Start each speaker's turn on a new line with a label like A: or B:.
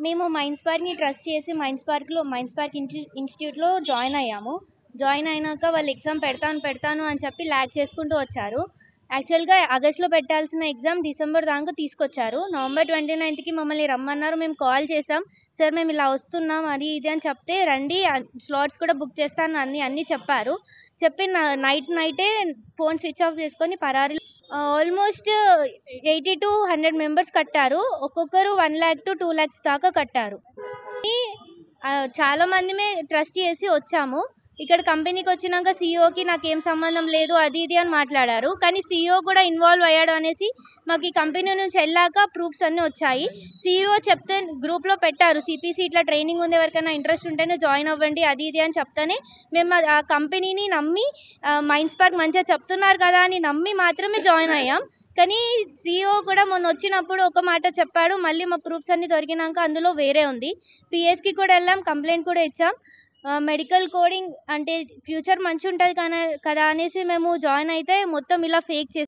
A: మేము మైండ్స్పార్క్ని ట్రస్ట్ చేసి మైండ్స్పార్క్ ఇన్స్టిట్యూట్లో జాయిన్ అయ్యాము. జాయిన్ అయినాక వాళ్ళు ఎగ్జామ్ పెడతాను అని చెప్పి ల్యాగ్ చేసుకుంటూ వచ్చారు. యాక్చువల్గా ఆగస్ట్లో పెట్టాల్సిన ఎగ్జామ్ డిసెంబర్ దాకా తీసుకొచ్చారు. నవంబర్ 29కి మమ్మల్ని రమ్మన్నారు. మేము కాల్ చేసాం, సార్ మేము ఇలా వస్తున్నాం అది ఇది అని చెప్తే రండి స్లాట్స్ కూడా బుక్ చేస్తాను అన్నీ చెప్పారు. చెప్పి నైటే ఫోన్ స్విచ్ ఆఫ్ చేసుకొని పరారి. ఆల్మోస్ట్ 80 to 100 మెంబర్స్ కట్టారు. ఒక్కొక్కరు 1 lakh to 2 lakhs దాకా కట్టారు. చాలా మందిమే ట్రస్ట్ చేసి వచ్చాము. ఇక్కడ కంపెనీకి వచ్చినాక సీఈఓకి నాకేం సంబంధం లేదు అది ఇది అని మాట్లాడారు. కానీ సీఈఓ కూడా ఇన్వాల్వ్ అయ్యాడు అనేసి మాకు ఈ కంపెనీ నుంచి వెళ్ళాక ప్రూఫ్స్ అన్నీ వచ్చాయి. సీఈఓ చెప్తే గ్రూప్లో పెట్టారు, సిపిసి ఇట్లా ట్రైనింగ్ ఉంది, ఎవరికైనా ఇంట్రెస్ట్ ఉంటేనే జాయిన్ అవ్వండి అది ఇది అని చెప్తానే మేము ఆ కంపెనీని నమ్మి మైండ్స్పార్క్ మంచిగా చెప్తున్నారు కదా అని నమ్మి మాత్రమే జాయిన్ అయ్యాం. కానీ సీఈఓ కూడా మొన్న వచ్చినప్పుడు ఒక మాట చెప్పాడు, మళ్ళీ మా ప్రూఫ్స్ అన్ని దొరికినాక అందులో వేరే ఉంది. పిఎస్కి కూడా వెళ్ళాం, కంప్లైంట్ కూడా ఇచ్చాం. మెడికల్ కోడింగ్ అంటే ఫ్యూచర్ మంచి ఉంటుంది కదా అనేసి మేము జాయిన్ అయితే మొత్తం ఇలా ఫేక్ చేసి